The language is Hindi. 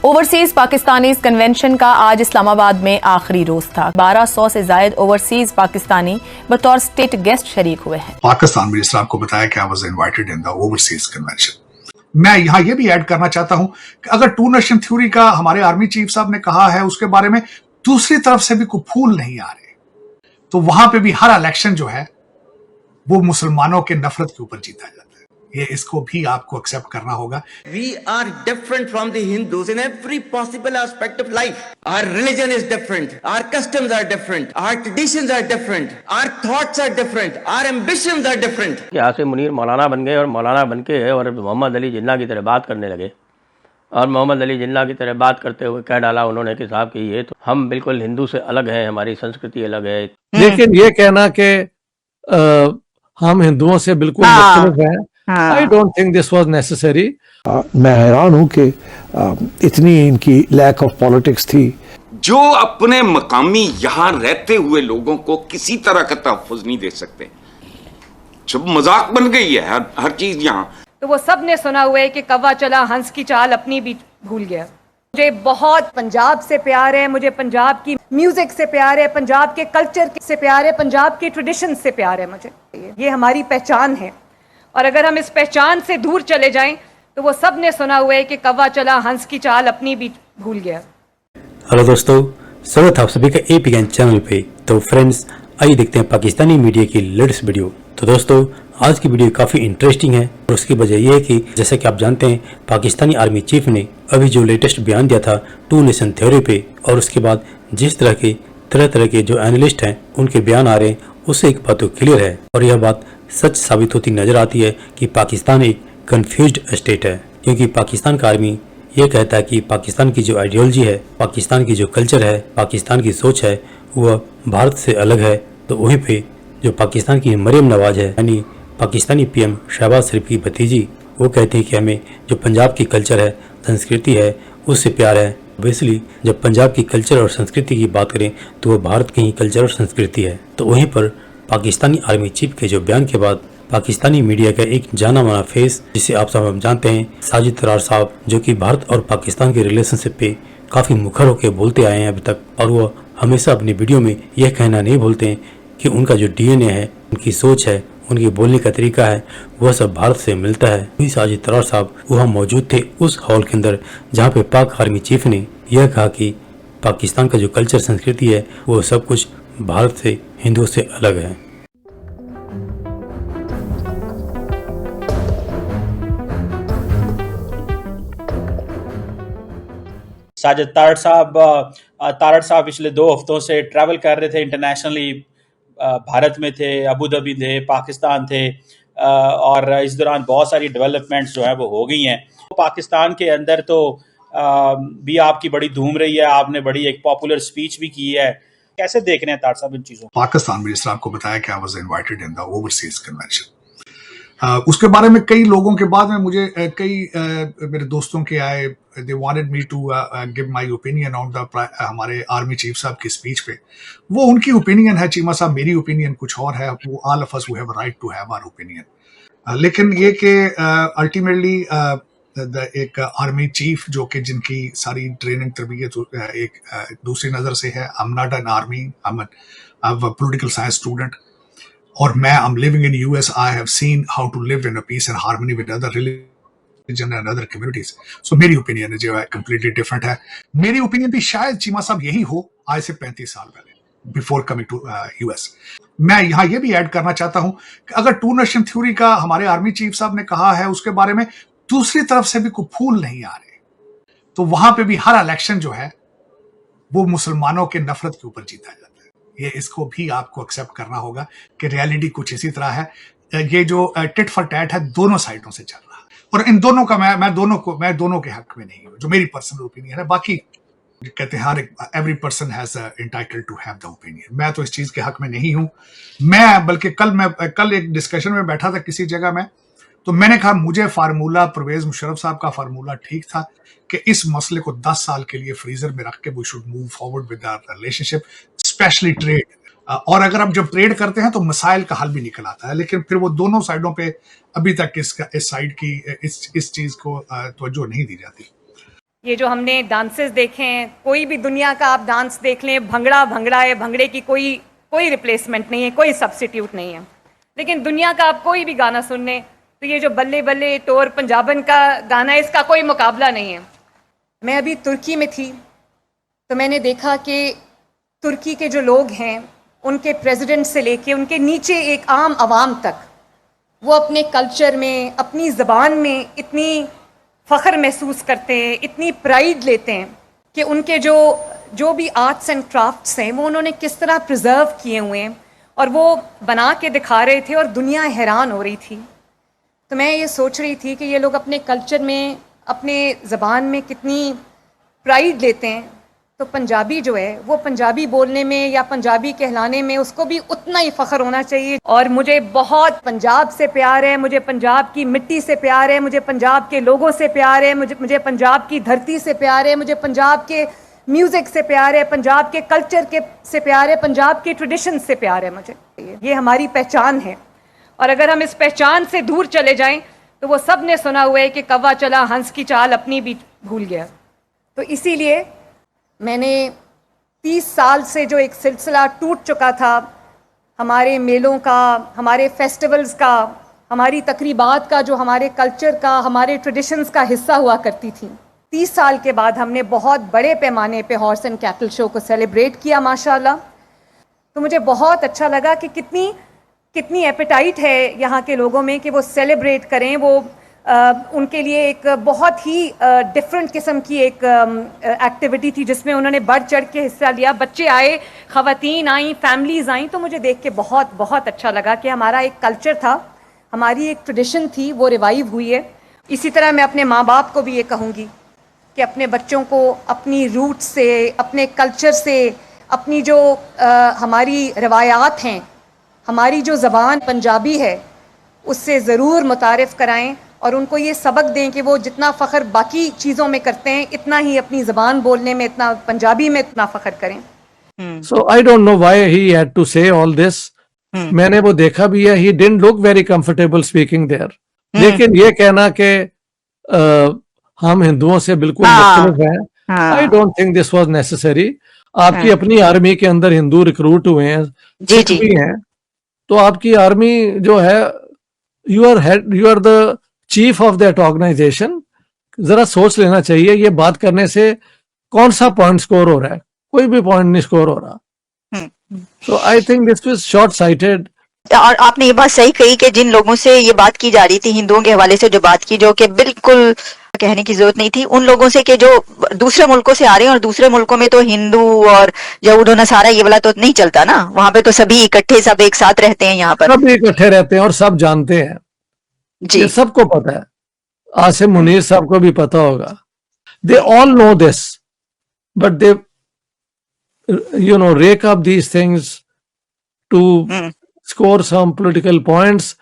ओवरसीज पाकिस्तानीज कन्वेंशन का आज इस्लामाबाद में आखिरी रोज था। 1200 से जायद ओवरसीज पाकिस्तानी बतौर स्टेट गेस्ट शरीक हुए हैं। पाकिस्तान मिनिस्टर आपको बताया कि I was invited in the overseas convention. मैं यहाँ ये भी ऐड करना चाहता हूँ कि अगर टू नेशन थ्योरी का हमारे आर्मी चीफ साहब ने कहा है, उसके बारे में दूसरी तरफ से भी कोई फूल नहीं आ रहे, तो वहां पे भी हर इलेक्शन जो है वो मुसलमानों के नफरत के ऊपर जीता जाता है। ये इसको भी आपको एक्सेप्ट करना होगा। We are different from the Hindus in every possible aspect of life. Our religion is different. Our customs are different. Our traditions are different. Our thoughts are different. Our ambitions are different. यहाँ से मुनीर मौलाना बन गए और मौलाना बन के और मोहम्मद अली जिन्ना की तरह बात करने लगे और मोहम्मद अली जिन्ना की तरह बात करते हुए कह डाला उन्होंने कि साहब कि ये तो हम बिल्कुल हिंदू से अलग हैं, हमारी संस्कृति अलग है। लेकिन ये कहना कि हम हिंदुओं से बिल्कुल मुख्तलिफ हैं, I don't think this was necessary. मैं हैरान हूं कि इतनी इनकी लैक ऑफ पॉलिटिक्स थी। जो अपने मकामी यहाँ रहते हुए लोगों को किसी तरह का तहफ़्फ़ुज़ नहीं दे सकते, जब मजाक बन गई है हर चीज यहाँ। तो वो सब ने सुना हुआ है कि कौवा चला हंस की चाल अपनी भी भूल गया। मुझे बहुत पंजाब से प्यार है, मुझे पंजाब की म्यूजिक से प्यार है, पंजाब के कल्चर से प्यार है, पंजाब के ट्रेडिशन से प्यार है। मुझे ये हमारी पहचान है और अगर हम इस पहचान से दूर चले जाएं तो वो सब ने सुना हुआ है कि कौवा चला हंस की चाल अपनी भी भूल गया। हेलो दोस्तों, स्वागत है आप सभी का एपीएन चैनल पे। तो फ्रेंड्स, आइए देखते हैं पाकिस्तानी मीडिया की लेटेस्ट वीडियो। तो दोस्तों, आज की वीडियो काफ़ी इंटरेस्टिंग है और उसकी वजह यह है कि जैसा कि आप जानते हैं, पाकिस्तानी आर्मी चीफ ने अभी जो लेटेस्ट बयान दिया था टू नेशन थ्योरी पे, और उसके बाद जिस तरह तरह के जो एनालिस्ट हैं उनके बयान आ रहे हैं, उससे एक बात तो क्लियर है और यह बात सच साबित होती नजर आती है कि पाकिस्तान एक कन्फ्यूज्ड स्टेट है। क्योंकि पाकिस्तान का आर्मी ये कहता है कि पाकिस्तान की जो आइडियोलॉजी है, पाकिस्तान की जो कल्चर है, पाकिस्तान की सोच है, वह भारत से अलग है। तो वहीं पे जो पाकिस्तान की मरियम नवाज है, यानी पाकिस्तानी पीएम शहबाज शरीफ की भतीजी, वो कहती है कि हमें जो पंजाब की कल्चर है, संस्कृति है, उससे प्यार है। बेसिकली जब पंजाब की कल्चर और संस्कृति की बात करें तो वो भारत की ही कल्चर और संस्कृति है। तो वहीं पर पाकिस्तानी आर्मी चीफ के जो बयान के बाद पाकिस्तानी मीडिया का एक जाना माना फेस, जिसे आप सब जानते हैं, साजिद तरार साहब, जो कि भारत और पाकिस्तान के रिलेशनशिप पे काफ़ी मुखर होकर बोलते आए हैं अभी तक, और वो हमेशा अपनी वीडियो में यह कहना नहीं भूलते हैं कि उनका जो डीएनए है, उनकी सोच है, उनकी बोलने का तरीका है, वह सब भारत से मिलता है। वही साजिद तरार साहब वहाँ मौजूद थे उस हॉल के अंदर जहाँ पे पाक आर्मी चीफ ने यह कहा कि पाकिस्तान का जो कल्चर संस्कृति है वो सब कुछ भारत से, हिंदुओं से अलग है। साजिद तारड़ साहब पिछले 2 हफ्तों से ट्रैवल कर रहे थे इंटरनेशनली, भारत में थे, अबू धाबी थे, पाकिस्तान थे, और इस दौरान बहुत सारी डेवलपमेंट्स जो है वो हो गई हैं। पाकिस्तान के अंदर तो भी आपकी बड़ी धूम रही है, आपने बड़ी एक पॉपुलर स्पीच भी की है। कैसे देख रहे हैं तारड़ साहब इन चीज़ों? पाकिस्तान मिनिस्टर आपको बताया कि I was invited in the overseas convention. उसके बारे में कई लोगों के बाद में मुझे कई मेरे दोस्तों के आए, they wanted me to give my opinion on the हमारे आर्मी चीफ साहब की स्पीच पे। वो उनकी ओपिनियन है चीमा साहब, मेरी ओपिनियन कुछ और है। वो all of us we have a right to have our opinion. लेकिन ये कि अल्टीमेटली एक आर्मी चीफ जो कि जिनकी सारी ट्रेनिंग तरबियत एक दूसरी नज़र से है, I am not an army, I am a political science student, और मैं I am living in US. I have seen how to live in a peace and harmony with other religion and other communities. So मेरी ओपिनियन जो है कंप्लीटली डिफरेंट है। मेरी ओपिनियन भी शायद चीमा साहब यही हो आज से 35 साल पहले, बिफोर कमिंग टू यूएस। मैं यहाँ ये भी ऐड करना चाहता हूँ कि अगर टू नेशन थ्योरी का हमारे आर्मी चीफ साहब ने कहा है, उसके बारे में दूसरी तरफ से भी कोई फूल नहीं आ रहे, तो वहां पे भी हर इलेक्शन जो है वो मुसलमानों के नफरत के ऊपर जीता जाता है। ये इसको भी आपको एक्सेप्ट करना होगा कि रियलिटी कुछ इसी तरह है। ये जो टिट फॉर टैट है, दोनों साइडों से चल रहा है, और इन दोनों का मैं दोनों के हक में नहीं हूँ, जो मेरी पर्सनल ओपिनियन है। बाकी कहते हैं हर एक every person has entitled to have the opinion. मैं तो इस चीज के हक में नहीं हूँ। मैं बल्कि कल एक डिस्कशन में बैठा था किसी जगह में, तो मैंने कहा मुझे फार्मूला परवेज मुशर्रफ साहब का फार्मूला ठीक था कि इस मसले को 10 साल के लिए फ्रीजर में रख के we should move forward with our relationship, specially trade. और अगर आप जब ट्रेड करते हैं तो मसाइल का हल भी निकल आता है, लेकिन फिर वो दोनों साइडों पे अभी तक इस साइड की इस चीज को तवज्जो नहीं दी जाती। ये जो हमने डांसेस देखे हैं, कोई भी दुनिया का आप डांस देख लें, भंगड़ा भंगड़ा है, भंगड़े की कोई रिप्लेसमेंट नहीं है, कोई सब्स्टिट्यूट नहीं है। लेकिन दुनिया का आप कोई भी गाना सुन लें तो ये जो बल्ले बल्ले टोर पंजाबन का गाना है, इसका कोई मुकाबला नहीं है। मैं अभी तुर्की में थी तो मैंने देखा कि तुर्की के जो लोग हैं, उनके प्रेसिडेंट से लेके उनके नीचे एक आम आवाम तक, वो अपने कल्चर में, अपनी ज़बान में इतनी फ़ख्र महसूस करते हैं, इतनी प्राइड लेते हैं कि उनके जो भी आर्ट्स एंड क्राफ्ट्स हैं वो उन्होंने किस तरह प्रिजर्व किए हुए हैं और वो बना के दिखा रहे थे और दुनिया हैरान हो रही थी। तो मैं ये सोच रही थी कि ये लोग अपने कल्चर में, अपने ज़बान में कितनी प्राइड लेते हैं, तो पंजाबी जो है वो पंजाबी बोलने में या पंजाबी कहलाने में उसको भी उतना ही फ़ख्र होना चाहिए। और मुझे बहुत पंजाब से प्यार है, मुझे पंजाब की मिट्टी से प्यार है, मुझे पंजाब के लोगों से प्यार है, मुझे पंजाब की धरती से प्यार है, मुझे पंजाब के म्यूज़िक से प्यार है, पंजाब के कल्चर से प्यार है, पंजाब के ट्रेडिशन से प्यार है। मुझे ये हमारी पहचान है और अगर हम इस पहचान से दूर चले जाएं तो वो सब ने सुना हुआ है कि कौवा चला हंस की चाल अपनी भी भूल गया। तो इसीलिए मैंने 30 साल से जो एक सिलसिला टूट चुका था हमारे मेलों का, हमारे फेस्टिवल्स का, हमारी तकरीबात का, जो हमारे कल्चर का, हमारे ट्रेडिशंस का हिस्सा हुआ करती थी, 30 साल के बाद हमने बहुत बड़े पैमाने पे हॉर्स एंड कैटल शो को सेलिब्रेट किया माशाल्लाह। तो मुझे बहुत अच्छा लगा कि कितनी एपेटाइट है यहाँ के लोगों में कि वो सेलिब्रेट करें। वो उनके लिए एक बहुत ही डिफरेंट किस्म की एक एक्टिविटी थी जिसमें उन्होंने बढ़ चढ़ के हिस्सा लिया। बच्चे आए, ख़वातीन आई, फैमिलीज़ आई, तो मुझे देख के बहुत बहुत अच्छा लगा कि हमारा एक कल्चर था, हमारी एक ट्रेडिशन थी, वो रिवाइव हुई है। इसी तरह मैं अपने माँ बाप को भी ये कहूँगी कि अपने बच्चों को अपनी रूट से, अपने कल्चर से, अपनी जो हमारी रवायात हैं, हमारी जो ज़बान पंजाबी है, उससे ज़रूर मुतारिफ़ कराएं और उनको ये सबक दें कि वो जितना फ़ख्र बाकी चीज़ों में करते हैं, इतना ही अपनी ज़बान बोलने में, इतना पंजाबी में इतना फ़ख्र करें। So I don't know why he had to say all this. मैंने वो देखा भी है, he didn't look very comfortable speaking there. लेकिन ये कहना कि हम हिंदुओं से बिल्कुल मुख्तलिफ हैं, I don't think this was necessary. आपकी अपनी आर्मी के अंदर हिंदू रिक्रूट हुए हैं, सिख भी हैं, तो आपकी आर्मी जो है, you are the chief of that organization. जरा सोच लेना चाहिए, ये बात करने से कौन सा पॉइंट स्कोर हो रहा है, कोई भी पॉइंट नहीं स्कोर हो रहा। So I think this was short sighted. और आपने ये बात सही कही कि जिन लोगों से ये बात की जा रही थी, हिंदुओं के हवाले से जो बात की, जो कि बिल्कुल कहने की जरूरत नहीं थी, उन लोगों से कि जो दूसरे मुल्कों से आ रहे हैं, और दूसरे मुल्कों में तो हिंदू और यहूद नसारा ये वाला तो नहीं चलता ना, वहां पे तो सभी इकट्ठे, सब एक साथ रहते हैं, यहाँ पर सब इकट्ठे रहते हैं और सब जानते हैं जी, ये सबको पता है। आसिम मुनीर साहब को भी पता होगा, they all know this, but they rake up these things to score some political points